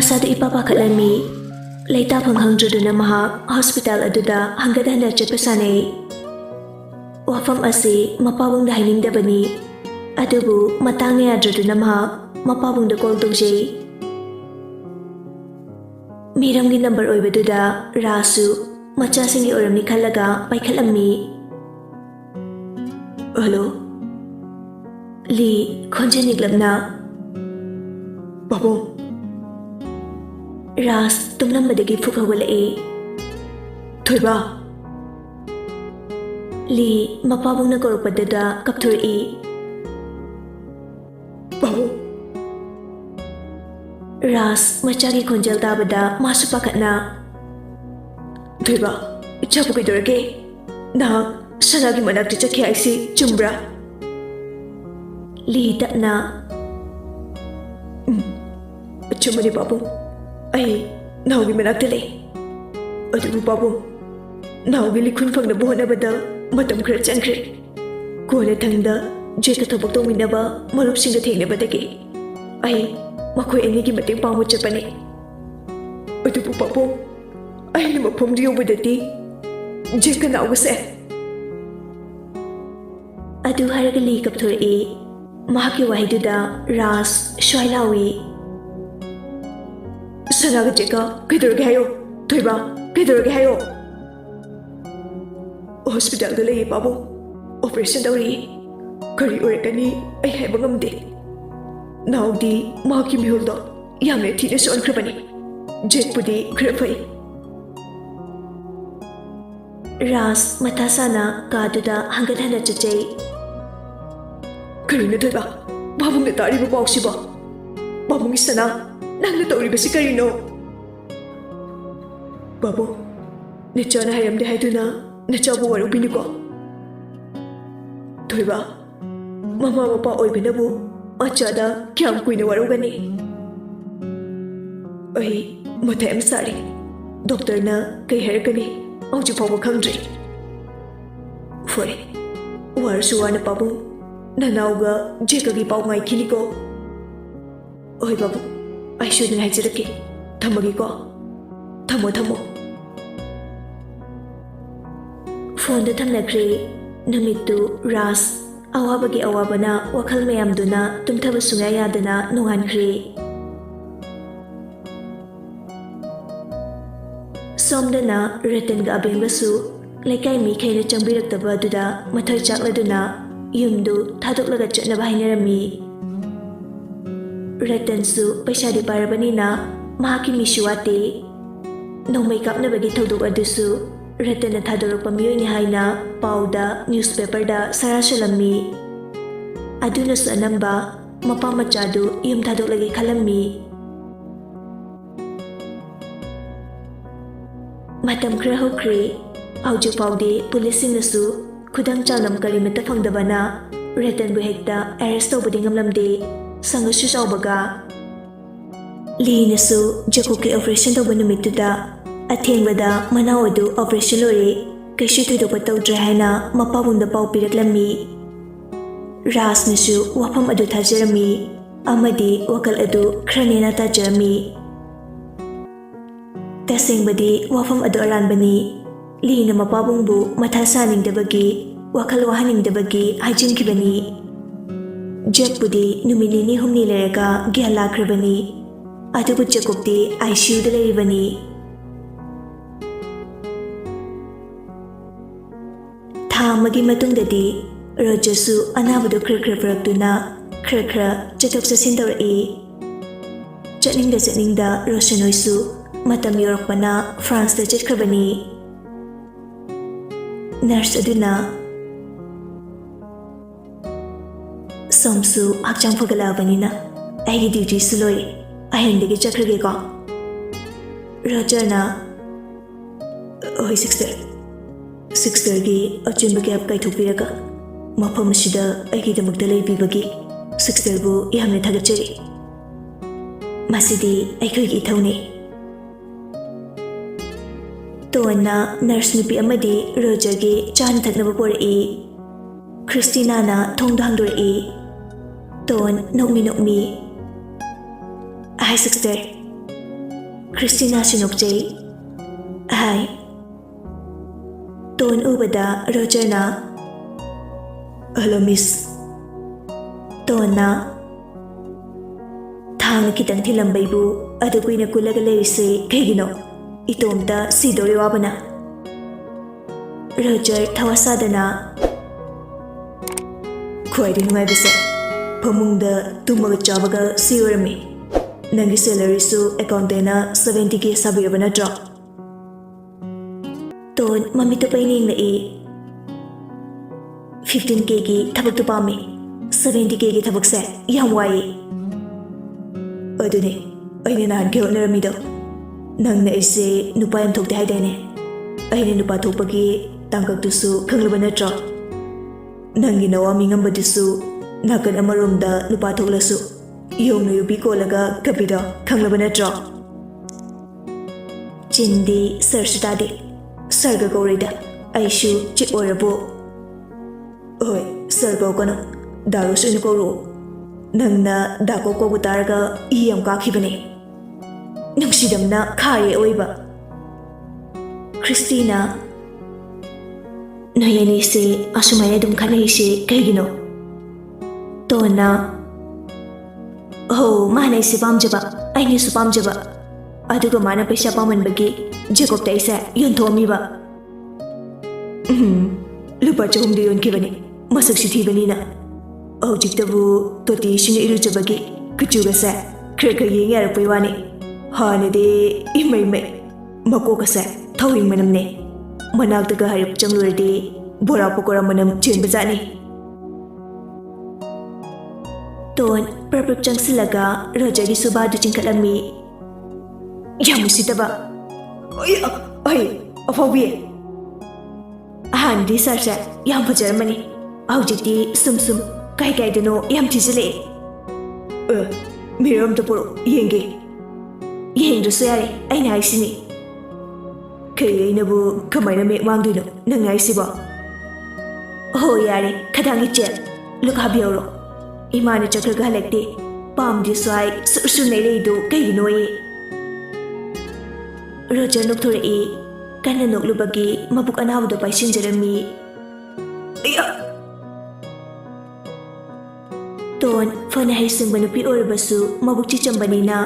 Masadu ipapakhatlami leitafam hangdraduna mahak hospital aduda hanggadhana chatpa sanai. Wafam asi mapabungda hainingdabani adubu matangna yadraduna mahak mapabungda call tawjai. Miramgi number oibaduda Rasu machasingi oramni khalaga paikhatlami. Hello? Li khonjaniglabna. Babong. Ras tumnambadagi phuk hawalai. Thoiba. Li mapabungna korokpadada kapthori. Babong. Ras machagi khonjal tabada masu pakhatna. Thoiba, chabu kaidorage. Nahak sanagi manakta chakhi aisi chumbra. Li tapna. Chumani babong. Ay naugi manakta lay. Adubu babong. Naugi likhun phangna buhonabada matam khara changkhre. Kona thangda jeta thobak tawminaba marupsingga thengnabadagi ai makhoi anigi mateng pangmu chapani. Adubu babong. Ay mafamdi yobadati jeka naugase. Adu haraga li kapthori. Mahaki wahiduda Ras shwailawi. Sanaga jeka kaidorage hayo. Thoiba kaidorage hayo. Hospital da lay babong. Operation dawri. Kari orekani ay haiba ngamde. Naudi mahaki mihuldo yamne thina sonkrabani. Jetpudi khara phai. Ras matasana kaduda hangadhana chachai. Karina thoiba babong na tariba pawsiba. Babong isana nangna tawribasi karino. Babong nichana hayamde haiduna nachabu warubiniko. Thoiba mama mapa oibinabu achada kyam kuina warugani. Ai matayam sari. Doctor na kay hairagani. Auji pawba khangdri. Foi. Warsu wana babong nanauga jekagi paw ngai kiniko. Oi babu, ai shudin haijiraki. Thamagi ko. Thamo. Phone da thamnakri namittu Ras awabagi awabana wakhal mayamduna tumthaba sungai yadana nongankri. Somdana Ratenga abengasu laikai mi khaina changbirakdaba aduda mathar chakladuna yumdu thadoklaga chatnaba hainarami. Ratansu paisadi parabanina mahaki mishuwate nongmai kapnabagi thodok adusu Ratana thadorokpa miyoini haina pauda newspaper da sarashalammi. Adunasu anamba mapa machadu yum thadoklagi khalammi. Matam khara hokre auju paude pulising nasu khudang chanam karimata phangdabana Ratan bu hekta arrest tawbadi ngamlamde sangasu chawbaga. Li nasu jakuki operation tawba numittuda athengbada manau adu operation lore kaisu thoidokpa tawdre haina mapabungda paw piraklammi. Ras nasu wafam adu thajarami amadi wakal adu khranena tajarami. Tasengbadi wafam adu aranbani. Lina mapabungbu mathasaningdabagi wakal wahaningdabagi haijinkibani. Jetpudi numinini humni lerega gyan lakrabani. Adubu jakupti ICU da leribani. Tha amagi matungdadi Rojasu anabadu khra faraktuna khra chatok chasin tawrai. Chatningda Roshanoisu matam yorakpana France da chatkrabani. Nurse aduna somsu hakchang phagalabanina aigi duty su loi ahindagi chakrage ko. Roger na oi sister gi achimba gap kai thupiraga mafam sida aigi damakta leibibagi sister bu yamne thagachari. Masidi aikhoi gi thauni. Tona nurse nupi amadi Roger gi chan thaknaba porai. Christina na thongda hangdori. Ton nokmi. Hi sister. Christina sinokjay. Hi. Ton ubada Roger na. Hello miss. Ton na. Thang kitang thilambay bu adu kuina kulaga leise kaygino. Itomta sidori wabana. Roger thawasadana. Khwaidi nungaibase. Pamungda tumaga chabaga siwarami. Nangi salary su account na 70k sabirabana drop. Ton mamito paining na 15k ki thabak tu pami. 70k ki thabak se yam waye. Adune aina nahan ke honaramido. Nangna ise nupa yam thokte haidane. Aina nupa thokpagi tangkak tusu khanglaba natro. Nangi nawami ngambadisu nakan amaromda nupa thoklasu. Yongna yubi kolaga kapido khanglaba natro. Chindi sarsutade. Sarga gaurida. Aishu chik orabo. Oi, sarga kono. Daros inu koro. Nangna dako ko butaraga iyam kakhibane. Nungsidamna khare oiba. Christina. Noyani se asumaya dum khanai se kaygino. Tona. Oh, mana ise pamjaba. Aini su pamjaba. Aduga mana paisa pamanbagi Jacob ta isa yonthomiba. Lupa chahumdi yonkibane. Masak si thibani na. Hojiktabu toti shina irujabagi kuchuga sa kreka yengi arapoi wani. Hanade imay makoka sa thawing manamne. Managtaga harap changlurdi bora pokora manam chenbazani. Ton perpek changsilaga Roger subadu chingkalami. Yamusitaba. Ay, afawi. Handi sarsa yam fajarmani. Aujikti sum kai dano yam tizile. Miram tapuro yenge. Yengdusu yare aina aisini. Kay nabu kamaina me wangduno nang aisiba. Oh yare kadangi chel. Look habioro. Imana chakraga halakte. Pam diswai sunere do kay noye. Roger nukthore kana noklubagi mabuk anawdo paisinjarami. Ton fana haisingba nupi orabasu mabuk chichambanina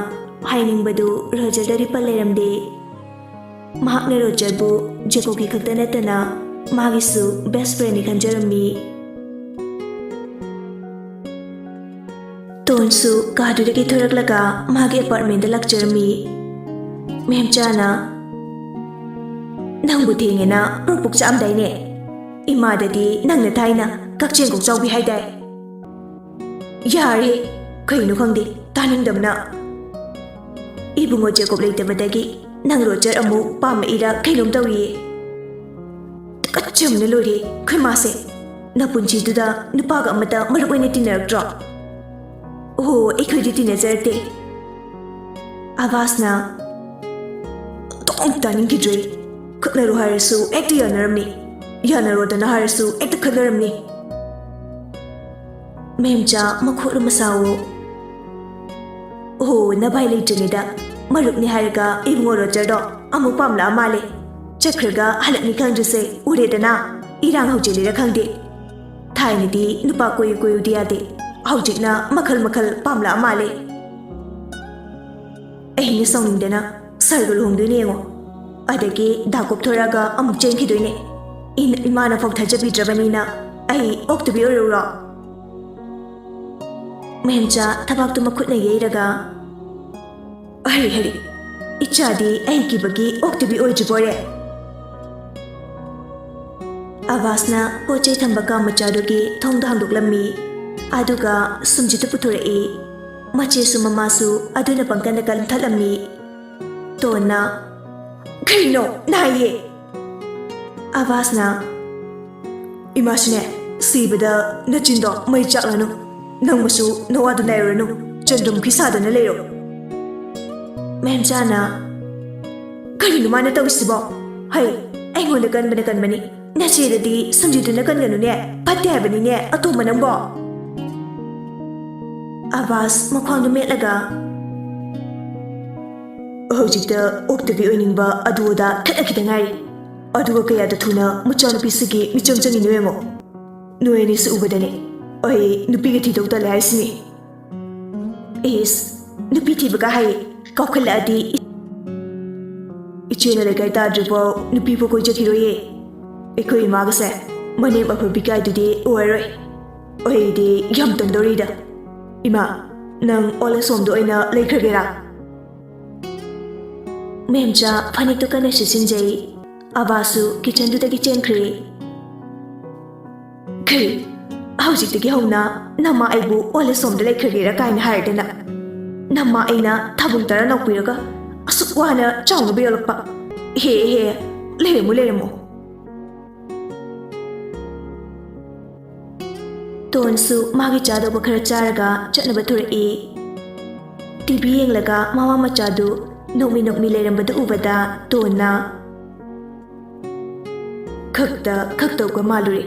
hainingbadu Roger dari paleramde. Mahakna Roger bu Jacob ki khakta natana magisu best friend ni khanjarami. Ton su kadudagi thoraklaga magi apartment da lakjarami. Mem chana nang butinge na propuk cham dai ne ima dadi nang na thaina kakchen kok chawbi haidai yare kainu khangde taning damna ibungo Jacob leitabadagi nang Roger amu pam ira khailom tawi kachum ne lori khima se na punchi duda nupa ga mata maruine tiner drop oh ekhodi tiner jarte avasna taning ki dre kaknaru harasu ekta yanaramni yanarodana harasu ekta khanaramni memcha makhuru masawo oh na bai leitrida marupni haraga ibungo Roger do amu pamla male chakraga halakni khangjuse uredana irang hojilira khangde thaini di nupa koyu diade hojikna makhal pamla male ehni songdena sargul hongdune ngo adagi dakop thoraga amuk chenkidoine imana phok thajabi drabanina ai oktubi orura memcha thabak tu makhutna yeiraga hari ichadi ai kibagi oktubi ojibore avasna pochai thambaka machadogi thongda handuklammi aduga sumjitu puthore mache sumamasu aduna pangkana kal thalammi tona kaino naye avasna imasne sibada nachindo mai chaklanu nangmasu nawadu nairanu chandum khisadana leyo memchana karinu mana tawisibo hai aingonda kanbani nachedadi samjiduna kanganu ne patte habani ne atoma nambo avas makhwangdu metlaga ꯍꯧꯖꯤꯛꯇ ꯑꯣꯛꯇꯕꯤ ꯑꯣꯏꯅꯤꯡꯕ ꯑꯗꯨꯗ ꯊꯠꯅꯈꯤꯗ ꯉꯥꯏꯔꯤ ꯑꯗꯨꯒ ꯀꯌꯥꯗ ꯊꯨꯅ ꯃꯆꯥꯅꯨꯄꯤꯁꯤꯒꯤ ꯃꯤꯆꯪ ꯆꯪꯉꯤꯅꯣ ꯌꯦꯡꯉꯣ ꯅꯣꯏ ꯑꯅꯤꯁꯤ ꯎꯕꯗꯅꯦ ꯑꯩ ꯅꯨꯄꯤꯒ ꯊꯤꯗꯧ ꯇꯜꯂꯦ ꯍꯥꯏꯁꯤꯅꯤ ꯏꯁ ꯅꯨꯄꯤ ꯊꯤꯕꯒ ꯍꯥꯏꯌꯦ ꯀꯥꯎꯈꯠꯂꯛꯑꯗꯤ ꯏꯆꯦꯅ ꯂꯩꯀꯥꯏ ꯇꯥꯗ꯭ꯔꯤꯐꯥꯎ ꯅꯨꯄꯤꯕꯨ ꯀꯣꯏꯖꯈꯤꯔꯣꯏꯌꯦ ꯑꯩꯈꯣꯏ ꯏꯃꯥꯒꯁꯦ ꯃꯅꯦꯝ ꯑꯐꯕꯤ ꯀꯥꯏꯗꯨꯗꯤ ꯑꯣꯏꯔꯣꯏ ꯑꯩꯗꯤ ꯌꯥꯝ ꯇꯟꯗꯧꯔꯤꯗ ꯏꯃꯥ ꯅꯪ ꯑꯣꯜ ꯑꯦꯖ ꯍꯣꯝꯗ ꯑꯣꯏꯅ ꯂꯩꯈ꯭ꯔꯒꯦꯔꯥ ꯃꯦꯝꯆꯥ ꯐꯅꯦꯛꯇꯨ ꯀꯟꯅ ꯁꯤꯠꯆꯤꯟꯖꯩ ꯑꯕꯥꯁꯨ ꯀꯤꯆꯟꯗꯨꯗꯒꯤ ꯆꯦꯟꯈ꯭ꯔꯦ ꯀꯔꯤ ꯍꯧꯖꯤꯛꯇꯒꯤ ꯍꯧꯅ ꯅꯃꯥ ꯑꯩꯕꯨ ꯑꯣꯜ ꯑꯦꯖ ꯍꯣꯝꯗ ꯂꯩꯈ꯭ꯔꯒꯦꯔꯥ ꯀꯥꯏꯅ ꯍꯥꯏꯔꯗꯅ ꯅꯃꯥ ꯑꯩꯅ ꯊꯥꯕꯨꯡ ꯇꯔꯥ ꯅꯧꯄꯤꯔꯒ ꯑꯁꯨꯛ ꯋꯥꯅ ꯆꯥꯎꯅꯕ ꯌꯧꯔꯛꯄ ꯍꯦ ꯂꯩꯔꯝꯃꯨ ꯂꯩꯔꯝꯃꯨ ꯇꯣꯟꯁꯨ ꯃꯥꯒꯤ ꯆꯥꯗꯧꯕ ꯈꯔ ꯆꯥꯔꯒ ꯆꯠꯅꯕ ꯊꯣꯔꯛꯏ ꯇꯤꯚꯤ ꯌꯦꯡꯂꯒ ꯃꯃꯥ ꯃꯆꯥꯗꯨ ꯅꯣꯛꯃꯤ ꯅꯣꯛꯃꯤ ꯂꯩꯔꯝꯕꯗꯨ ꯎꯕꯗ ꯇꯣꯟꯅ ꯈꯛꯇꯧꯒ ꯃꯥꯜꯂꯨꯔꯦ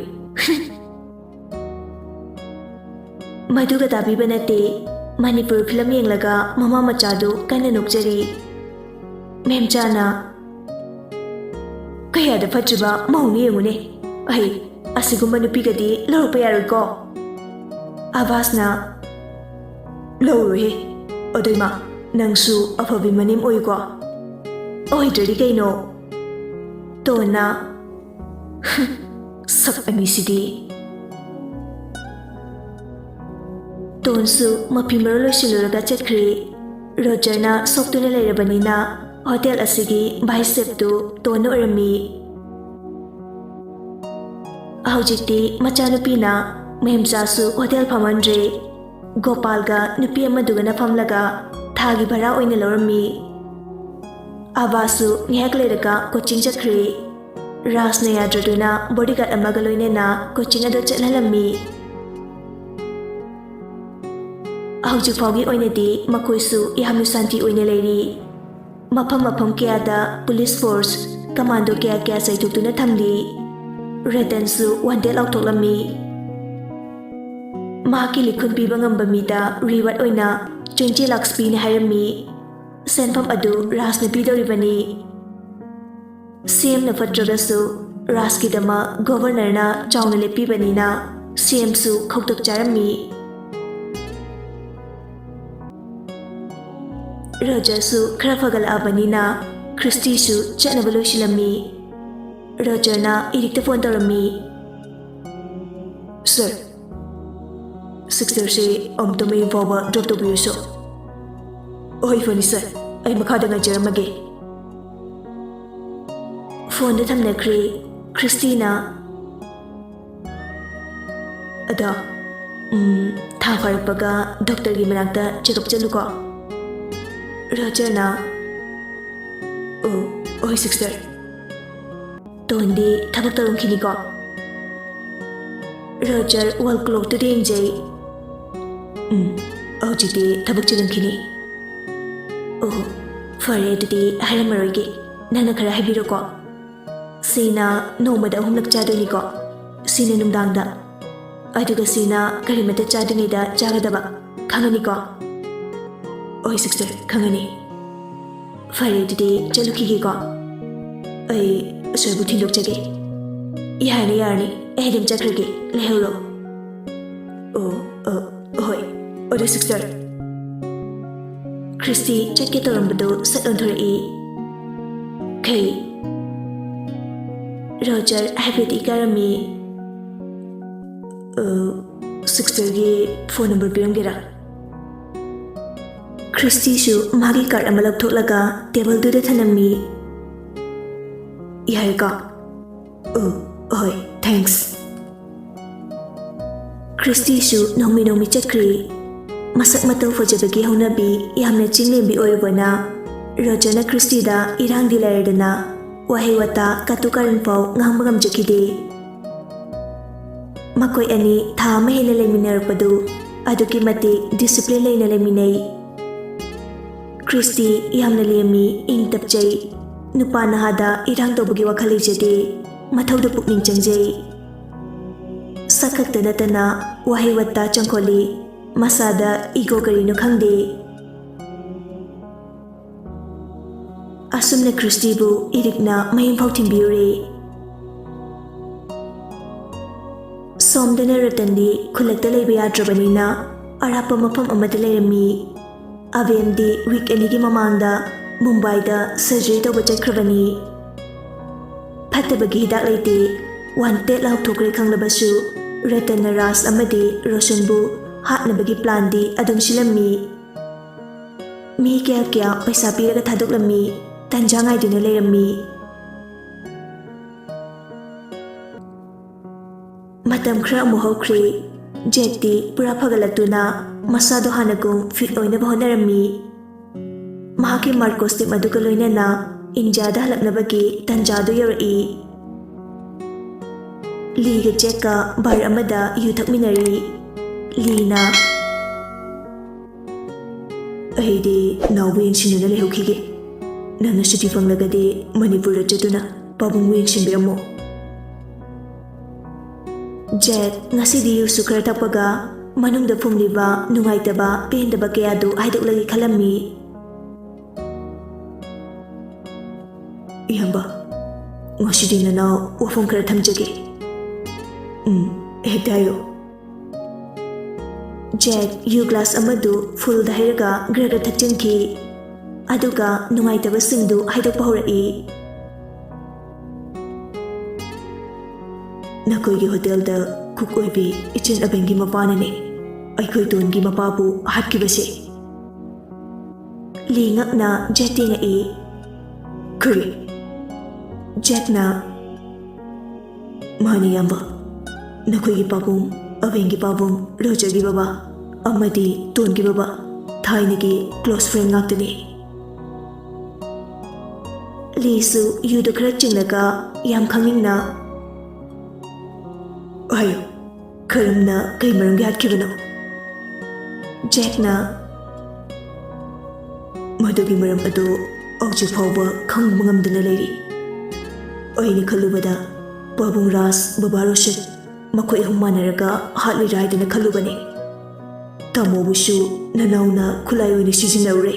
ꯃꯗꯨꯒ ꯇꯥꯕꯤꯕ ꯅꯠꯇꯦ ꯃꯅꯤꯄꯨꯔ ꯐꯤꯂꯝ ꯌꯦꯡꯂꯒ ꯃꯃꯥ ꯃꯆꯥꯗꯨ ꯀꯟꯅ ꯅꯣꯛꯆꯔꯤ ꯃꯦꯝꯆꯥꯅ ꯀꯌꯥꯗ ꯐꯠꯇ꯭ꯔꯤꯕ ꯃꯧꯅꯤ ꯌꯦꯡꯉꯨꯅꯦ ꯑꯩ ꯑꯁꯤꯒꯨꯝꯕ ꯅꯨꯄꯤꯒꯗꯤ ꯂꯧꯔꯛꯄ ꯌꯥꯔꯣꯏꯀꯣ ꯑꯕꯥꯁꯅ ꯂꯧꯔꯣꯏꯍꯦ ꯑꯗꯨꯏꯃ ꯅꯪꯁꯨ ꯑꯐꯕꯤ ꯃꯅꯦꯝ ꯑꯣꯏꯀꯣ ꯑꯣꯏꯗ꯭ꯔꯗꯤ ꯀꯩꯅꯣ ꯇꯣꯟꯅ ꯁꯛ ꯑꯅꯤꯁꯤꯗꯤ ꯇꯣꯟꯁꯨ ꯃꯐꯤ ꯃꯔꯣꯜ ꯂꯣꯏꯁꯤꯜꯂꯨꯔꯒ ꯆꯠꯈ꯭ꯔꯦ ꯔꯣꯖꯔꯅ ꯁꯣꯛꯇꯨꯅ ꯂꯩꯔꯕꯅꯤꯅ ꯍꯣꯇꯦꯜ ꯑꯁꯤꯒꯤ ꯚꯥꯏꯁ ꯆꯦꯐꯇꯨ ꯇꯣꯟꯅ ꯑꯣꯏꯔꯝꯃꯤ ꯍꯧꯖꯤꯛꯇꯤ ꯃꯆꯥꯅꯨꯄꯤꯅ ꯃꯦꯝꯆꯥꯁꯨ ꯍꯣꯇꯦꯜ ꯐꯝꯍꯟꯗ꯭ꯔꯦ ꯒꯣꯄꯥꯜꯒ ꯅꯨꯄꯤ ꯑꯃꯗꯨꯒꯅ ꯐꯝꯂꯒ ꯊꯥꯒꯤ ꯚꯔꯥ ꯑꯣꯏꯅ ꯂꯧꯔꯝꯃꯤ ꯑꯕꯥꯁꯨ ꯉꯥꯏꯍꯥꯛ ꯂꯩꯔꯒ ꯀꯣꯆꯤꯡ ꯆꯠꯈ꯭ꯔꯦ ꯔꯥꯖꯅ ꯌꯥꯗ꯭ꯔꯗꯨꯅ ꯕꯣꯗꯤꯒꯥꯔꯗ ꯑꯃꯒ ꯂꯣꯏꯅꯅ ꯀꯣꯆꯤꯡ ꯑꯗꯨ ꯆꯠꯍꯜꯂꯝꯃꯤ ꯍꯧꯖꯤꯛ ꯐꯥꯎꯒꯤ ꯑꯣꯏꯅꯗꯤ ꯃꯈꯣꯏꯁꯨ ꯌꯥꯝꯅ ꯁꯥꯟꯇꯤ ꯑꯣꯏꯅ ꯂꯩꯔꯤ ꯃꯐꯝ ꯃꯐꯝ ꯀꯌꯥꯗ ꯄꯨꯂꯤꯁ ꯐꯣꯔꯁ ꯀꯃꯥꯟꯗꯣ ꯀꯌꯥ ꯆꯩꯊꯣꯛꯇꯨꯅ ꯊꯝꯂꯤ ꯔꯦꯇꯟꯁꯨ ꯋꯥꯟꯇꯦꯠ ꯂꯥꯎꯊꯣꯛꯂꯝꯃꯤ ꯃꯍꯥꯛꯀꯤ ꯂꯤꯈꯨꯟ ꯄꯤꯕ ꯉꯝꯕ ꯃꯤꯗ ꯔꯤꯋꯥꯔꯗ ꯑꯣꯏꯅ 20 lakhs ꯄꯤꯅꯤ ꯍꯥꯏꯔꯝꯃꯤ ꯁꯦꯟꯐꯝ ꯑꯗꯨ ꯔꯥꯖꯅ ꯄꯤꯗꯧꯔꯤꯕꯅꯤ ꯁꯤꯑꯦꯝꯅ ꯐꯠꯇ꯭ꯔꯒꯁꯨ ꯔꯥꯖꯀꯤꯗꯃꯛ ꯒꯣꯚꯔꯅꯔꯅ ꯆꯥꯎꯅ ꯂꯦꯞꯄꯤꯕꯅꯤꯅ ꯁꯤꯑꯦꯝꯁꯨ ꯈꯧꯇꯛ ꯆꯥꯔꯝꯃꯤ ꯔꯣꯖꯔꯁꯨ ꯈꯔ ꯐꯒꯠꯂꯛꯑꯕꯅꯤꯅ ꯈ꯭ꯔꯤꯁꯇꯤꯁꯨ ꯆꯠꯅꯕ ꯂꯣꯏꯁꯤꯜꯂꯝꯃꯤ ꯔꯣꯖꯔꯅ ꯏꯔꯤꯛꯇ ꯐꯣꯟ ꯇꯧꯔꯝꯃꯤ ꯁꯔ ꯁꯤꯛꯁꯇꯔꯁꯦ ꯑꯃꯨꯛꯇ ꯃꯌꯨꯝ ꯐꯥꯎꯕ ꯗ꯭ꯔꯣꯞ ꯇꯧꯕꯤꯔꯁꯨ ꯍꯣꯏ ꯐꯅꯤ ꯁꯔ ꯑꯩ ꯃꯈꯥꯗ ꯉꯥꯏꯖꯔꯝꯃꯒꯦ ꯐꯣꯟꯗ ꯊꯝꯅꯈ꯭ꯔꯦ ꯈ꯭ꯔꯤꯁꯇꯤꯅ ꯑꯗ ꯊꯥ ꯐꯥꯔꯛꯄꯒ ꯗꯣꯛꯇꯔꯒꯤ ꯃꯅꯥꯛꯇ ꯆꯦꯛꯑꯞ ꯆꯠꯂꯨꯀꯣ ꯔꯣꯖꯔꯅ ꯍꯣꯏ ꯁꯤꯛꯁꯇꯔ ꯇꯣꯟꯗꯤ ꯊꯕꯛ ꯇꯧꯔꯝꯈꯤꯅꯤꯀꯣ ꯔꯣꯖꯔ ꯋꯥꯜ ꯀ꯭ꯂꯣꯛꯇꯨꯗ ꯌꯦꯡꯖꯩ ꯍꯧꯖꯤꯛꯇꯤ ꯊꯕꯛ ꯆꯤꯜꯂꯝꯈꯤꯅꯤ ꯑꯣ ꯐꯔꯦ ꯑꯗꯨꯗꯤ ꯍꯥꯏꯔꯝꯃꯔꯣꯏꯒꯦ ꯅꯪꯅ ꯈꯔ ꯍꯥꯏꯕꯤꯔꯣꯀꯣ ꯁꯤꯅ ꯅꯣꯡꯃꯗ 3 ꯂꯛ ꯆꯥꯗꯣꯏꯅꯤꯀꯣ ꯁꯤꯅ ꯅꯨꯡꯗꯥꯡꯗ ꯑꯗꯨꯒ ꯁꯤꯅ ꯀꯔꯤꯃꯠꯇ ꯆꯥꯗ꯭ꯔꯤꯉꯩꯗ ꯆꯥꯒꯗꯕ ꯈꯪꯉꯅꯤꯀꯣ ꯍꯣꯏ ꯁꯤꯛꯁꯇꯔ ꯈꯪꯉꯅꯤ ꯐꯔꯦ ꯑꯗꯨꯗꯤ ꯆꯠꯂꯨꯈꯤꯒꯦꯀꯣ ꯑꯩ ꯁꯔꯕꯨ ꯊꯤꯟꯗꯣꯛꯆꯒꯦ ꯌꯥꯔꯅꯤ ꯑꯩ ꯑꯗꯨꯝ ꯆꯠꯈ꯭ꯔꯒꯦ ꯂꯩꯍꯧꯔꯣ ꯍꯣꯏ ꯑꯗꯨ ꯁꯤꯛꯁꯇꯔ ꯈ꯭ꯔꯤꯁꯇꯤ ꯆꯠꯀꯦ ꯇꯧꯔꯝꯕꯗꯨ ꯁꯠ ꯑꯣꯟꯊꯣꯔꯛꯏ ꯀꯩ ꯔꯣꯖꯔ ꯍꯥꯏꯐꯦꯠ ꯏꯀꯥꯏꯔꯝꯃꯤ ꯁꯤꯛꯁꯇꯔꯒꯤ ꯐꯣꯟ ꯅꯝꯕꯔ ꯄꯤꯔꯝꯒꯦꯔꯥ ꯈ꯭ꯔꯤꯁꯇꯤꯁꯨ ꯃꯥꯒꯤ ꯀꯥꯔꯗ ꯑꯃ ꯂꯧꯊꯣꯛꯂꯒ ꯇꯦꯕꯜꯗꯨꯗ ꯊꯅꯝꯃꯤ ꯌꯥꯔꯦꯀꯣ ꯍꯣꯏ ꯊꯦꯡꯛꯁ ꯈ꯭ꯔꯤꯁꯇꯤꯁꯨ ꯅꯣꯡꯃꯤ ꯆꯠꯈ꯭ꯔꯤ ꯃꯁꯛ ꯃꯇꯧ ꯐꯖꯕꯒꯤ ꯍꯧꯅꯕꯤ ꯌꯥꯝꯅ ꯆꯤꯡꯂꯦꯝꯕꯤ ꯑꯣꯏꯔꯨꯕꯅ ꯔꯣꯖꯔꯅ ꯈ꯭ꯔꯤꯁꯇꯤꯗ ꯏꯔꯥꯡꯗꯤ ꯂꯩꯔꯗꯅ ꯋꯥꯍꯩ ꯋꯥꯇꯥ ꯀꯇꯨ ꯀꯥꯔꯟ ꯐꯥꯎ ꯉꯥꯡꯕ ꯉꯝꯖꯈꯤꯗꯦ ꯃꯈꯣꯏ ꯑꯅꯤ ꯊꯥ ꯑꯃ ꯍꯦꯟꯅ ꯂꯩꯃꯤꯟꯅꯔꯛꯄꯗꯨ ꯑꯗꯨꯛꯀꯤ ꯃꯇꯤꯛ ꯗꯤꯁꯤꯄ꯭ꯂꯤꯟ ꯂꯩꯅ ꯂꯩꯃꯤꯟꯅꯩ ꯈ꯭ꯔꯤꯁꯇꯤ ꯌꯥꯝꯅ ꯂꯦꯝꯃꯤ ꯏꯪ ꯇꯞꯆꯩ ꯅꯨꯄꯥ ꯅꯍꯥꯗ ꯏꯔꯥꯡ ꯇꯧꯕꯒꯤ ꯋꯥꯈꯜ ꯂꯩꯖꯗꯦ ꯃꯊꯧꯗ ꯄꯨꯛꯅꯤꯡ ꯆꯪꯖꯩ ꯁꯛ ꯈꯛꯇ ꯅꯠꯇꯅ ꯋꯥꯍꯩ ꯋꯥꯇꯥ ꯆꯪꯈꯣꯜꯂꯤ ꯃꯁꯥꯗ ꯏꯒꯣ ꯀꯔꯤꯅꯣ ꯈꯪꯗꯦ asumna Christybu irikna mayimphau thimbiure. Somdana Ratandi khulakta leiba yadrabanina arapa mafam amada leirami. Avemdi week anigi mamangda Mumbai surgery tauba chakhrabani. Phattabagi hidak leite wanted lauthokre khanglabasu Ratana Ras amadi Roshanbu hatnabagi plan di adum silammi. Mi kya paisa piraga thadoklammi tanjangai duna leirammi. Matam khra amu hokre Jekti pura phagalaktuna masado hanagum fit oinaba honarammi. Mahaki Marcostic maduga loinana India da halaknabagi tanjadu yarai. Liga Jekka bar amada yu thakminari. Lina Aidi naubu yengsinuna lehukige. Nana suti fanglagadi Manipur jatuna pabung yengsinbiramo. Jack ngasidi yu sukar takpaga manungda phumliba nungaitaba pendaba kayadu haidoklagi khalammi. Iyamba ngasidi nanau wafam khara thamjage. Hektayo. Jack yu glass amadu full da hairaga graga thakchanki. Aduga nungaitaba singdu haidokpa horai. Nakoigi hotel da cook oibi ichin abengi mapanani. Aikoi tongi mapabu hatkibase. Li ngakna Jack tingai. Kuri. Jack na Mani yamba. Nakoigi pabung abengi pabung Roger gi baba amadi tongi baba thainagi close friend ngaktani. Li su yudu khara chinglaga yam khangingna Ayo, karamna kay marungi hatkibano. Jack na Madugi maram ado auji phawba khangba ngamdana leiri. Aini khalubada Babung Ras Baba Roshan makhoi ahum manaraga hatli raidana khalubani. Tamobusu nanauna khulai oina sijinaure.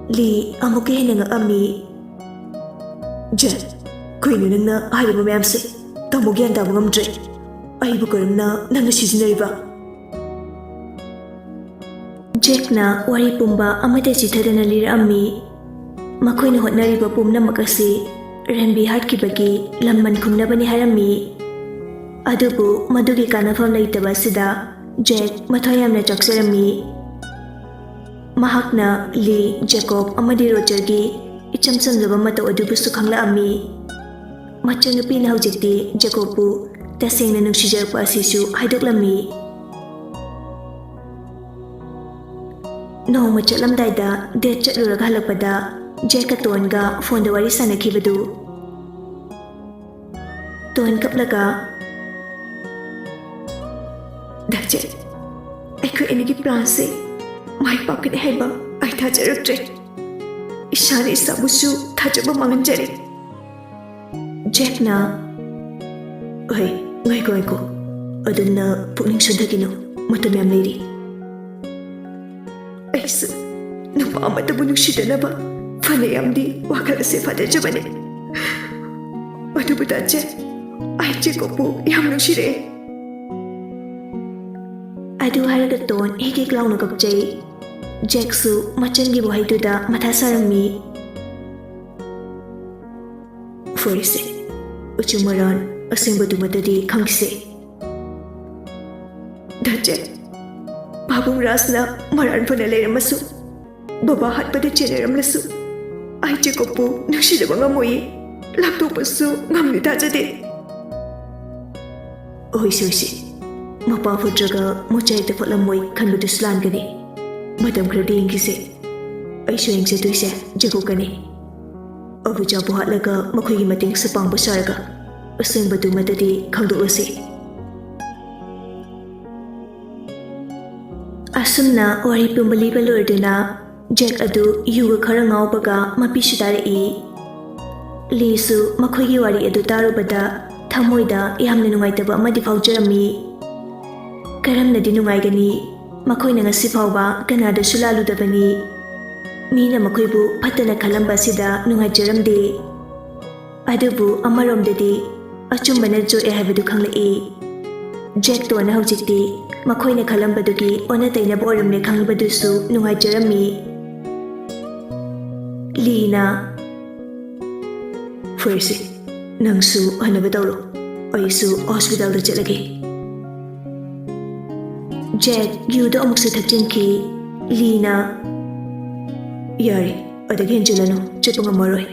Li amuke hena ngakami. Jack, koinu nangna haiba mayamse Tamo gyan tabo ngamdre. Aibu karamna nangna sizinariba. Jack na wari pumba amada chithadana lirami. Makoina hotnariba pumna makasi Ranbi hatkibagi lamman khumnabani harami. Adubu madugi kanafam leitaba sida Jack mathoyamna chaksarami. Mahakna Lee, Jacob amadi Roger gi icham samjaba mataw adubu su khanglaami. Machanupi na hujikti Jacobu tasengna nungsijarpa asisu haidoklammi. Noma chatlamdaida date chatluraga halakpada Jack Tonga phone wari sanakibadu. Ton kaplaga Dakje Aiko enigi plan se mai pakne haiba ai thajaraktre. Ishani isabusu thajaba manganjare. Jack na Oi, ngaiko aduna pukning sundagino matam yam leiri. Aisu nupa amata bunuksidana fane yamdi wakala se fadajabane. Adubu daje ai Jacobu yam nuksire. Adu haraga ton hege glauna kapjai. Jack su machangi buhaiduda mathasarami. Forise Uchumaran asingbodu matadi khangse. Daje Babung Rasna maran fana leiramasu Baba hatpada cheneramlasu ai Jacobu nusidaba ngamoi laptopasu ngamni tajade. Oisi mapa fudraga mochaita fatlamoi khanbadu slangani. Madam khradi ingise aisu ingse tuise Jacob-kani. Abuja buhatlaga makhoigi mating sa pangba sarga asingbodu matadi khangdoklasi. Asumna wari pumbali balorduna Jack adu yuga khara ngawbaga mapisu darai. Lisu makhoigi wari adu tarubada thamoida yamna nungaitaba amadi fawjarami. Karamnadi nungaigani makhoina ngasi phawba kanada sulaludabani. ꯃꯤꯅ ꯃꯈꯣꯏꯕꯨ ꯐꯠꯇꯅ ꯈꯜꯂꯝꯕ ꯑꯁꯤꯗ ꯅꯨꯡꯉꯥꯏꯖꯔꯝꯗꯦ꯫ ꯑꯗꯨꯕꯨ ꯑꯃꯔꯣꯝꯗꯗꯤ ꯑꯆꯨꯝꯕꯅ ꯖꯣꯛꯑꯦ ꯍꯥꯏꯕꯗꯨ ꯈꯪꯂꯛꯏ꯫ ꯖꯦꯛꯇꯣꯅ ꯍꯧꯖꯤꯛꯇꯤ ꯃꯈꯣꯏꯅ ꯈꯜꯂꯝꯕꯗꯨꯒꯤ ꯑꯣꯟꯅ ꯇꯩꯅꯕ ꯑꯣꯏꯔꯝꯂꯦ ꯈꯪꯂꯕꯗꯨꯁꯨ ꯅꯨꯡꯉꯥꯏꯖꯔꯝꯃꯤ꯫ ꯂꯤꯅ ꯐꯔꯦꯁꯦ, ꯅꯪꯁꯨ ꯍꯟꯅꯕ ꯇꯧꯔꯣ, ꯑꯩꯁꯨ ꯍꯣꯁꯄꯤꯇꯥꯜꯗ ꯆꯠꯂꯒꯦ꯫ ꯖꯦꯛ ꯌꯨꯗꯣ ꯑꯃꯨꯛꯁꯨ ꯊꯛꯆꯤꯟꯈꯤ꯫ ꯂꯤꯅ ꯌꯥꯔꯦ, ꯑꯗꯒꯤ ꯍꯦꯟꯖꯤꯜꯂꯅꯨ, ꯆꯠꯄ ꯉꯝꯃꯔꯣꯏ꯫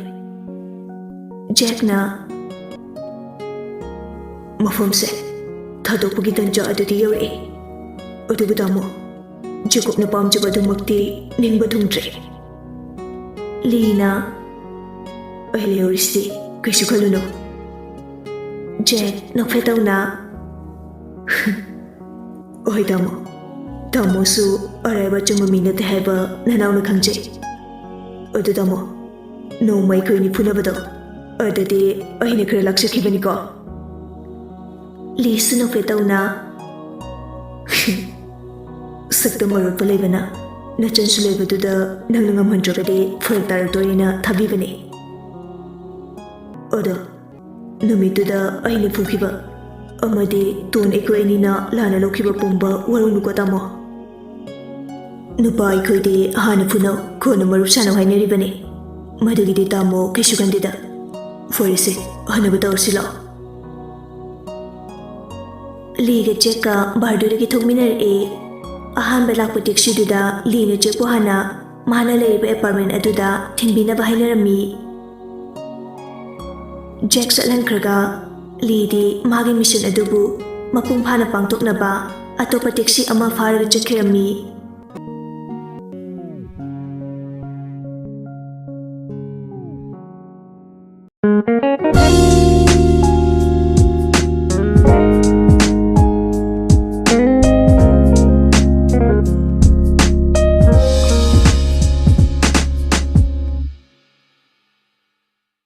ꯖꯦꯛꯅ ꯃꯐꯝꯁꯦ ꯊꯥꯗꯣꯛꯄꯒꯤ ꯇꯟꯖꯥ ꯑꯗꯨꯗꯤ ꯌꯧꯔꯛꯏ, ꯑꯗꯨꯕꯨ ꯇꯥꯃꯣ, ꯖꯦꯀꯣꯕꯅ ꯄꯥꯝꯖꯕ ꯑꯗꯨꯃꯛꯇꯤ ꯅꯤꯡꯕ ꯊꯨꯡꯗ꯭ꯔꯦ꯫ ꯂꯤꯅ ꯑꯩ ꯂꯩꯍꯧꯔꯤꯁꯤꯗꯤ, ꯀꯩꯁꯨ ꯈꯜꯂꯨꯅꯨ꯫ ꯖꯦꯛ ꯅꯣꯛꯐꯦꯠꯇꯧꯅ ꯍꯣꯏ ꯇꯥꯃꯣ, ꯇꯥꯃꯣꯁꯨ ꯑꯔꯥꯏꯕ ꯑꯆꯨꯝꯕ ꯃꯤ ꯅꯠꯇꯦ ꯍꯥꯏꯕ ꯅꯅꯥꯎꯅ ꯈꯪꯖꯩ꯫ ꯑꯗꯨ ꯇꯥꯃꯣ, ꯅꯣꯡꯃ ꯑꯩꯈꯣꯏꯅꯤ ꯐꯨꯅꯕꯗꯣ ꯑꯗꯨꯗꯤ ꯑꯩꯅ ꯈꯔ ꯂꯥꯛꯆꯈꯤꯕꯅꯤꯀꯣ꯫ ꯂꯤꯁꯨ ꯅꯣꯛꯐꯦꯠꯇꯧꯅ ꯁꯛꯇꯝ ꯑꯔꯣꯠꯄ ꯂꯩꯕꯅ ꯅꯆꯟꯁꯨ ꯂꯩꯕꯗꯨꯗ ꯅꯪꯅ ꯉꯝꯍꯟꯗ꯭ꯔꯒꯗꯤ ꯐꯔꯛ ꯇꯥꯔꯛꯇꯣꯔꯦꯅ ꯊꯥꯕꯤꯕꯅꯤ꯫ ꯑꯗꯣ ꯅꯨꯃꯤꯠꯇꯨꯗ ꯑꯩꯅ ꯐꯨꯈꯤꯕ ꯑꯃꯗꯤ ꯇꯣꯟ ꯑꯩꯈꯣꯏ ꯑꯅꯤꯅ ꯂꯥꯟꯅ ꯂꯧꯈꯤꯕ ꯄꯨꯝꯕ ꯋꯥꯔꯧꯅꯨꯀꯣ ꯇꯥꯃꯣ꯫ ꯅꯨꯄꯥ ꯑꯩꯈꯣꯏꯗꯤ ꯍꯥꯟꯅ ꯐꯨꯅꯧ ꯀꯣꯟꯅ ꯃꯔꯨꯞ ꯁꯥꯟꯅꯧ ꯍꯥꯏꯅꯔꯤꯕꯅꯤ, ꯃꯗꯨꯒꯤꯗꯤ ꯇꯥꯃꯣ ꯀꯩꯁꯨ ꯈꯟꯗꯦꯗ꯫ ꯐꯔꯦꯁꯦ, ꯍꯟꯅꯕ ꯇꯧꯔꯁꯤ ꯂꯥꯛꯑꯣ꯫ ꯂꯤꯒ ꯖꯦꯛꯀ ꯕꯥꯔꯗꯨꯗꯒꯤ ꯊꯣꯛꯃꯤꯟꯅꯔꯛꯏ꯫ ꯑꯍꯥꯟꯕ ꯂꯥꯛꯄ ꯇꯦꯛꯁꯤꯗꯨꯗ ꯂꯤꯅ ꯖꯦꯛꯄꯨ ꯍꯥꯟꯅ ꯃꯥꯅ ꯂꯩꯔꯤꯕ ꯑꯦꯄꯥꯔꯠꯃꯦꯟ ꯑꯗꯨꯗ ꯊꯤꯟꯕꯤꯅꯕ ꯍꯥꯏꯅꯔꯝꯃꯤ꯫ ꯖꯦꯛ ꯆꯠꯍꯟꯈ꯭ꯔꯒ ꯂꯤꯗꯤ ꯃꯥꯒꯤ ꯃꯤꯁꯟ ꯑꯗꯨꯕꯨ ꯃꯄꯨꯡ ꯐꯥꯅ ꯄꯥꯡꯊꯣꯛꯅꯕ ꯑꯇꯣꯞꯄ ꯇꯦꯛꯁꯤ ꯑꯃ ꯐꯥꯔꯒ ꯆꯠꯈꯤꯔꯝꯃꯤ꯫